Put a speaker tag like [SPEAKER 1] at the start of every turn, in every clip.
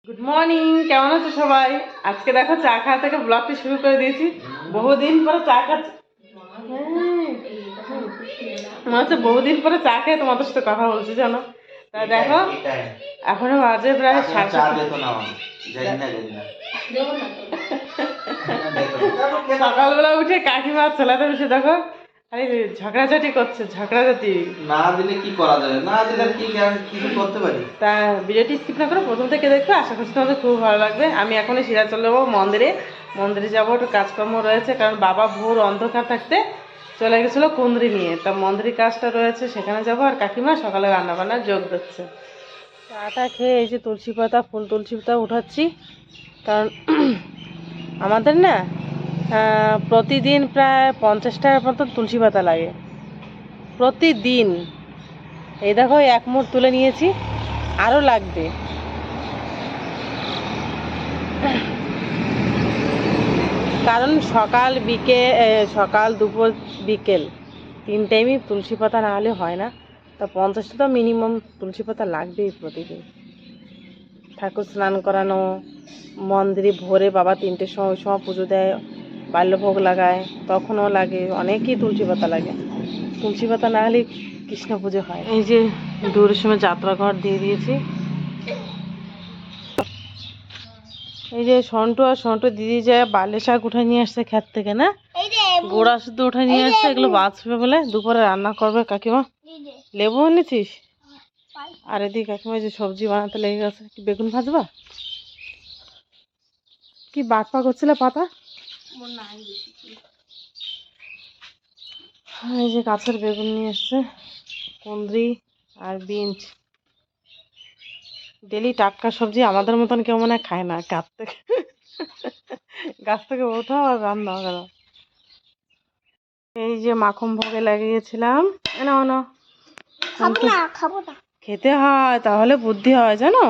[SPEAKER 1] Good morning, কেমন আছো সবাই? আজকে দেখো চা খাওয়া থেকে ব্লগটি শুরু করে দিয়েছি। বহুদিন পরে চা খাচ্ছি, মনে হচ্ছে বহুদিন পরে চা খেয়ে তোমাদের সাথে কথা বলছি জানো। তা দেখো এখনো বাজে প্রায় সকালবেলা উঠে কাকিমা ছেলেতে বসে দেখো খালি ঝগড়াঝাটি করছে, ঝগড়াঝাটি
[SPEAKER 2] না দিলে কি করা যাবে, না দিলে কি কিছু করতে পারি।
[SPEAKER 1] তা ভিডিওটি স্কিপ না করে প্রথম থেকে দেখবে, আশা করছি তোমাদের খুব ভালো লাগবে। আমি এখনই সিরাজল যাবো মন্দিরে যাবো, একটু কাজকর্ম রয়েছে, কারণ বাবা ভোর অন্ধকার থাকতে চলে গেছিলো কুন্দ্রি নিয়ে, তা মন্দিরের কাজটা রয়েছে সেখানে যাবো। আর কাকিমা সকালে রান্নাবান্না যোগ দিচ্ছে। চাটা খেয়ে এই যে তুলসী পাতা, ফুল তুলসী পাতা উঠাচ্ছি, কারণ আমাদের না প্রতিদিন প্রায় 50টার মতন তুলসী পাতা লাগে প্রতিদিন। এই দেখো এক মুঠ তুলে নিয়েছি, আরও লাগবে। কারণ সকাল দুপুর বিকেল 3 টাইমই তুলসী পাতা না হলে হয় না। তা 50টা তো মিনিমাম তুলসী পাতা লাগবেই প্রতিদিন। ঠাকুর স্নান করানো, মন্দিরে ভোরে বাবা 3টের সময় পুজো দেয়, বাল্যভোগ লাগায়, তখনও লাগে, অনেকই তুলসী পাতা লাগে। তুলসী পাতা না হলে কৃষ্ণ পুজো হয়। এই যে দূরের সময় যাত্রা ঘর দিয়ে দিয়েছি। এই যে সন্টু দিদি যায় বালে শাক উঠে নিয়ে আসছে ক্ষেত থেকে, না গোড়া শুদ্ধ উঠে নিয়ে আসছে, এগুলো বাঁচবে বলে দুপুরে রান্না করবে কাকিমা। লেবু এনেছিস? আর এদিকে কাকিমা যে সবজি বানাতে লেগে গেছে। কি বেগুন ভাজবা? কি বাটপা করছিলে পাতা? এই যে গাছের বেগুন নিয়ে এসছে, কুঁদরি আর বিনস। ডেলি টাটকা সবজি আমাদের মতন কেউ মনে খায় না, গাছ থেকে ওঠাও আর রান্না করো। এই যে মাখন ভোগে লাগিয়েছিলাম, না খেতে হয়, তাহলে বুদ্ধি হয় জানো,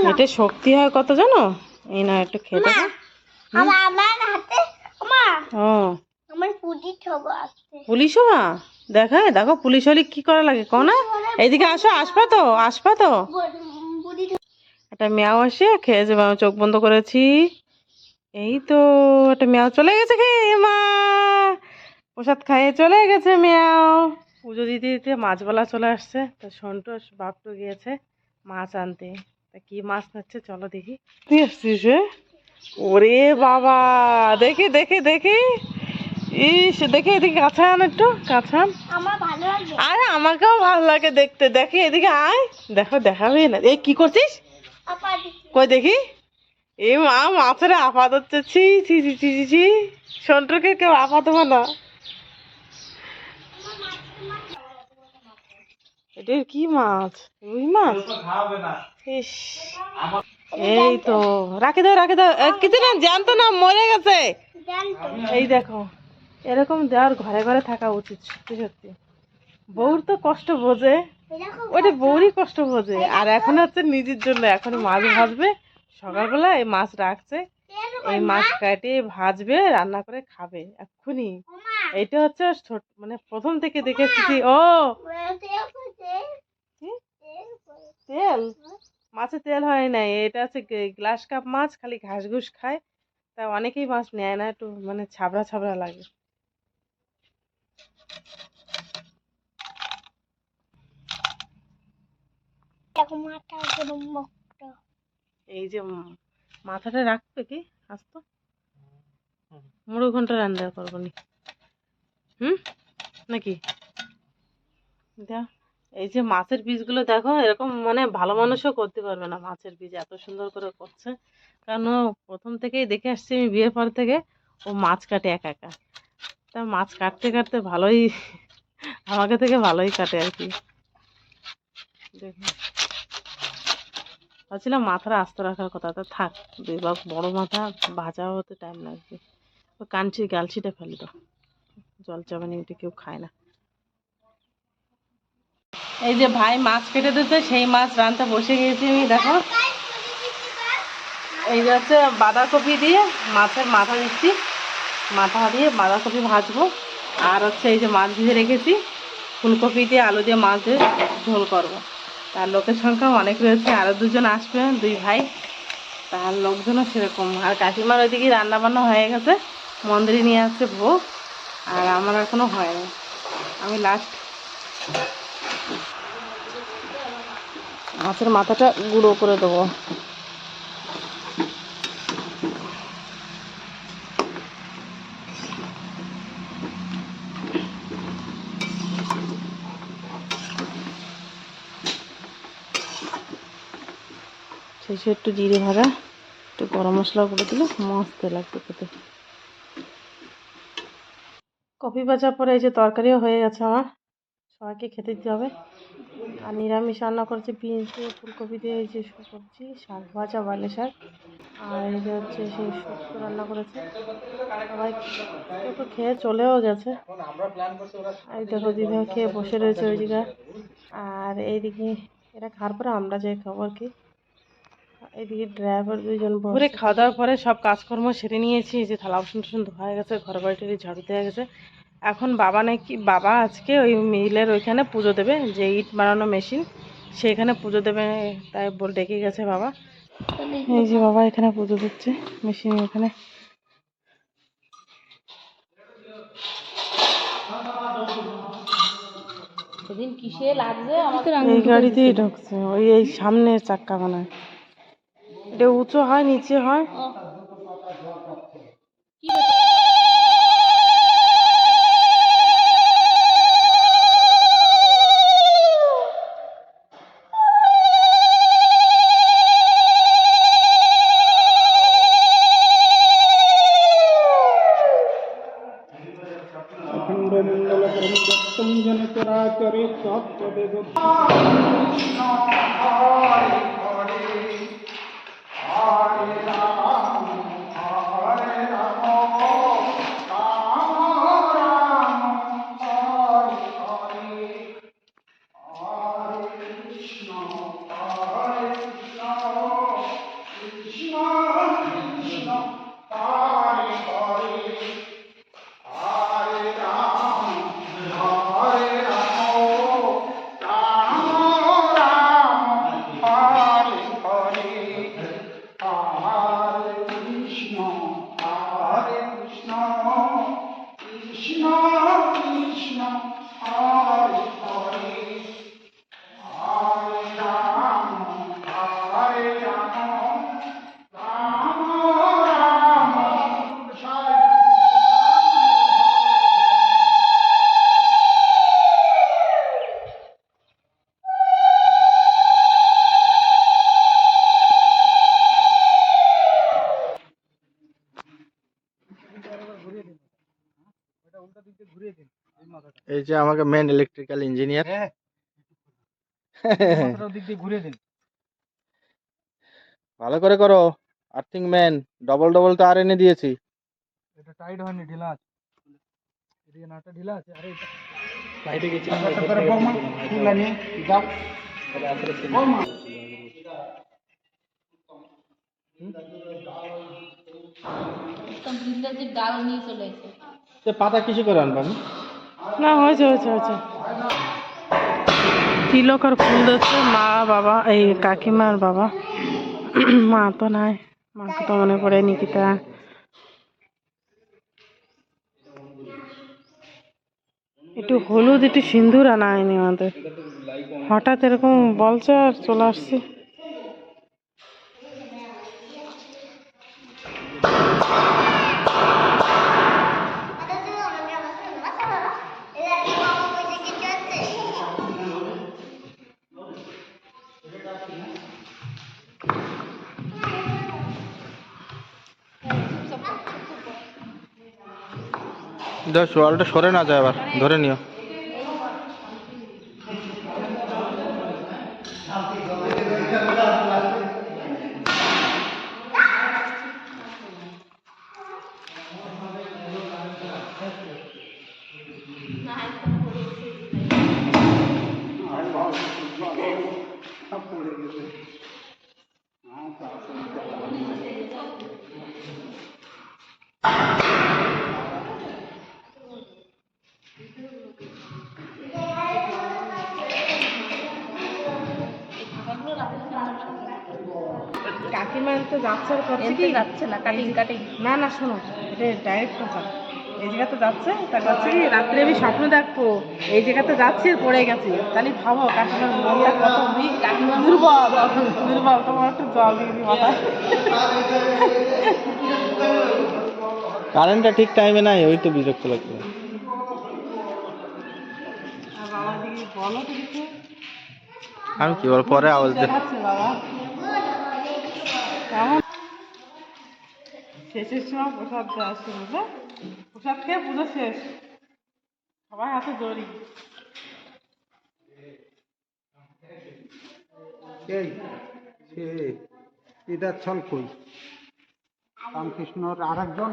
[SPEAKER 1] পেটে শক্তি হয় কত জানো। এই না একটু খেতে হয়। পুলিশ মা দেখায়, দেখো পুলিশ হলে কি করা লাগে কো না। এইদিকে আসো, আসবা তো একটা মেয়াও আসে খেয়ে যাবে। আমি চোখ বন্ধ করেছি, এই তো একটা মেয়াও চলে গেছে খেয়ে, মা প্রসাদ খাইয়ে চলে গেছে মেয়াও। পুজো দিতে দিতে মাছবেলা চলে আসছে। তা সন্টু বাপটু গিয়েছে মাছ আনতে। তা কি মাছ নিচ্ছে চলো দেখি। তুই আসছিস? ওরে বাবা, দেখি দেখি দেখি, ইস দেখি এদিকে কাছে আন, একটু কাছে আন। আরে আমাকেও ভালো লাগে দেখতে। দেখি এদিকে আয়, দেখো দেখাবি না। এই কি করছিস? কই দেখি। এই মা মাছের আপাত হচ্ছে, ছি ছি ছি ছি ছি ছি। সন্টুকে কেউ আপাত না। এটা কি মাছ? রুই মাছ? ইস, এই তো রাখি দাও কিছু না, জানতো না, মরে গেছে। এই দেখো এরকম দেওয়ার ঘরে ঘরে থাকা উচিত, সত্যি সত্যি। বউর তো কষ্ট বোঝে, ওইটা বউরই কষ্ট বোঝে। আর এখন হচ্ছে নিজের জন্য এখন মাছ ভাজবে, সকালবেলা এই মাছ রাখছে, এই মাছ কাটে ভাজবে, রান্না করে খাবে এক্ষুনি। এইটা হচ্ছে মানে প্রথম থেকে দেখেছি। ও তেল, মাছে তেল হয় না, এটা হচ্ছে গ্লাস কাপ মাছ, খালি ঘাস ঘুষ খায়। তা অনেকেই মাছ নেয় না, একটু মানে ছাবড়া ছাবড়া লাগে। এই যে মাথাটা রাখবে কি আস্ত, মুড়ো ঘন্টা রান্না করবো নি, নাকি দেখ। এই যে মাছের পিসগুলো দেখো, এরকম মানে ভালো মানুষও করতে পারবে না মাছের পিস, এত সুন্দর করে করছে। কারণ ও প্রথম থেকেই দেখে আসছি আমি, বিয়ের পর থেকে ও মাছ কাটে একা একা। তা মাছ কাটতে কাটতে ভালোই, আমাকে থেকে ভালোই কাটে আর কি। দেখো ভাবছিলাম মাথাটা আস্ত রাখার কথা, তা থাক, বড় মাথা ভাজা হতে টাইম লাগবে। ও গালছিটা ফেলে তো, জল চাবানি ওটা কেউ খায় না। এই যে ভাই মাছ কেটে দিতে, সেই মাছ রান্না বসে গিয়েছি আমি। দেখো এই যে হচ্ছে বাঁধাকপি দিয়ে মাছের মাথা দিচ্ছি, মাথা দিয়ে বাঁধাকপি ভাজবো। আর হচ্ছে এই যে মাছ ভেজে রেখেছি, ফুলকপি দিয়ে আলু দিয়ে মাছ দিয়ে ঝোল করবো। তার লোকের সংখ্যা অনেক রয়েছে, আরও 2জন আসবে, 2 ভাই। তার লোকজনও সেরকম। আর কাকিমার ওইদিকে রান্না বান্না হয়ে গেছে, মন্দিরে নিয়ে আসছে ভোগ, আর আমার এখনো হয়নি। আমি লাস্ট মাছের মাথাটা গুঁড়ো করে দেবো। শেষে একটু জিরে ভাজা, একটু গরম মশলা করে দিলে মস্ত লাগবে খেতে। কফি ভাজার পরে এই যে তরকারিও হয়ে গেছে আমার, সবাইকে খেতে দিতে হবে। আর নিরামিষ রান্না করেছি বিনস দিয়ে ফুলকপি দিয়ে, এই যে সবজি, শাক ভাজা, বালে শাক, আর এই যে হচ্ছে সেই শুক্তো রান্না করেছে। সবাই কেউ কেউ খেয়ে চলেও গেছে। এই দেখো দিদা খেয়ে বসে রয়েছে ওই দিকে, আর এইদিকে এরা খাওয়ার পরে আমরা যাই খাবো আর কি। এইদিকে ড্রাইভার দুইজন ঘুরে খাওয়া দাওয়ার পরে সব কাজকর্ম সেরে নিয়েছি। এই যে থালা বাসন টাসন ধোয়া হয়ে গেছে, ঘর বাড়িটারি ঝাড়ু দেওয়া গেছে। এখন বাবা আজকে ওই মিলের ওইখানে পুজো দেবে, যে ইট বানানো মেশিন, সেখানে পুজো দেবে, তাই ডেকে গেছে বাবা। এই যে বাবা এখানে পুজো দিচ্ছে মেশিন ওখানে।
[SPEAKER 3] সেদিন কিসে লাগছে আমাদের
[SPEAKER 1] এই গাড়িতেই ঢুকছে, ওই এই সামনের চাক্কা বানায়। এটা উঁচু হয় নিচে হয়।
[SPEAKER 2] এই যে আমাকে মেন ইলেকট্রিক্যাল ইঞ্জিনিয়ার, ভালো করে করো। আর্থিং ম্যান, ডবল ডবল তো আর এনে দিয়েছি।
[SPEAKER 4] এটা টাইট হয়নি, ঢিলা আছে। এদিকে নাটটা ঢিলা আছে। আরে এটা
[SPEAKER 2] সাইডে গেছিলাম,
[SPEAKER 4] তারপরে বৌমা ফুলা নিয়ে যাও। বৌমা
[SPEAKER 3] ডাল নিয়ে চলে এসে
[SPEAKER 2] পাতা কিছু করে আনবাম
[SPEAKER 1] না, হয়েছে হয়েছে হয়েছে। তিলক আর ফুল দিচ্ছে মা বাবা, এই কাকিমার বাবা। মা তো নাই, মাকে তো মনে পড়ে নিকিতা। একটু হলুদ একটু সিঁদুর আনা হয়নি আমাদের, হঠাৎ এরকম বলছে আর চলে আসছি।
[SPEAKER 2] শোয়ালটা সরে না যায়, আবার ধরে নিও।
[SPEAKER 1] কাকিমা তো যাচ্ছে আর করছে
[SPEAKER 3] এনতে
[SPEAKER 1] কি
[SPEAKER 3] যাচ্ছে না, কাটিং কাটিং।
[SPEAKER 1] না না শোনো, এটা ডাইরেক্ট কথা। এই জায়গাতে যাচ্ছে, তা করছে কি রাত্রে আমি স্বপ্ন দেখবো এই জায়গাতে যাচ্ছি আর পড়ে গেছি, তাহলে ভাবো কাকিমার মনটা কত উইক, কাকিমা দুর্বল দুর্বল। তোমার একটু জল দিয়ে দিই মাথায়।
[SPEAKER 2] কারেন্টটা ঠিক টাইমে নাই, ওই তো বিরক্ত লাগছে।
[SPEAKER 1] আর বাবা দিকে বলো তো কিছু।
[SPEAKER 2] আমি কি বল, পরে আওয়াজ দে।
[SPEAKER 1] দেখাচ্ছে বাবা কেমন শেষের সময় প্রসাদ দেওয়া শুরু, বুঝলে? প্রসাদ খেয়ে পুজো শেষ, সবাই হাতে জড়ি।
[SPEAKER 5] এই সে এটা ছল কই রামকৃষ্ণর আর একজন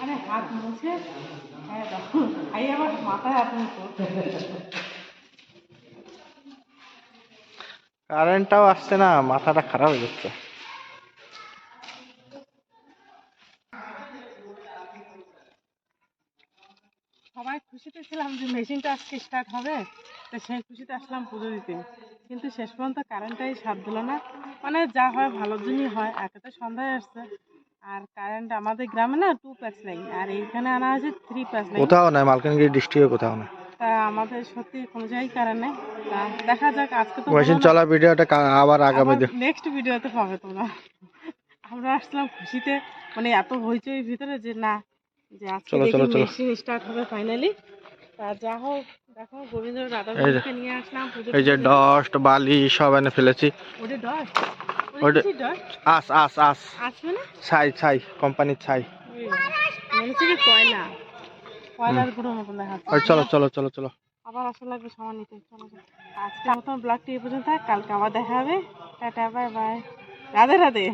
[SPEAKER 1] আরে হাত মুছে, হ্যাঁ দেখো আই আবার মাথায় হাত মুছো।
[SPEAKER 2] কারেন্টটাও আসছে না, মাথাটা খারাপ হয়ে যাচ্ছে।
[SPEAKER 1] সবাই খুশিতে ছিলাম যে মেশিনটা আজকে স্টার্ট হবে, তো সেই খুশিতে আসলাম পুজো দিতে, কিন্তু শেষ পর্যন্ত কারেন্টটাই সাথ দিল না। মানে যা হয় ভালোর জন্যই হয়, একে তো সন্ধ্যায় আসছে, আর কারেন্ট আমাদের গ্রামে না 2 প্যাচ লাইন, আর এইখানে আনা হয়েছে 3 প্যাচ লাইন।
[SPEAKER 2] কোথাও নাই, মালকানগিরি ডিস্ট্রিক্টে কোথাও নাই।
[SPEAKER 1] তা আমাদের সত্যি কোনো জায়গায় কারেন্ট নেই। তা দেখা যাক, আজকে তো
[SPEAKER 2] মেশিন চলা ভিডিওটা আবার আগামী দিন।
[SPEAKER 1] নেক্সট ভিডিওতে পাবে তোমরা। আমরা আসলাম খুশিতে, মানে এত হইচই ভিতরে যে না, যে আজকে
[SPEAKER 2] চলো,
[SPEAKER 1] দেখি
[SPEAKER 2] চলো, চলো।
[SPEAKER 1] মেশিন স্টার্ট হবে ফাইনালি। তা যা হোক, দেখো গোবিন্দ রাধা
[SPEAKER 2] এই যে-
[SPEAKER 1] গোবিন্দকে নিয়ে আসলাম পুজো
[SPEAKER 2] এই যে ডস্ট বালি সব এনে ফেলেছি।
[SPEAKER 1] ওটা ডস্ট,
[SPEAKER 2] ওটা
[SPEAKER 1] ওটা ডস্ট
[SPEAKER 2] আস আস আস
[SPEAKER 1] আসবে না।
[SPEAKER 2] ছাই ছাই, কোম্পানির ছাই।
[SPEAKER 1] মনে হচ্ছে কি কয়লা, কয়লার গুঁড়ো মতন দেখাচ্ছে।
[SPEAKER 2] ওই চলো চলো চলো চলো।
[SPEAKER 1] আবার আসা লাগবে সামান নিতে। চলো চলো। আজকে মতন ব্লগটি এই পর্যন্ত থাক, কালকে আবার দেখা হবে। Tata, bye bye, Radhe Radhe.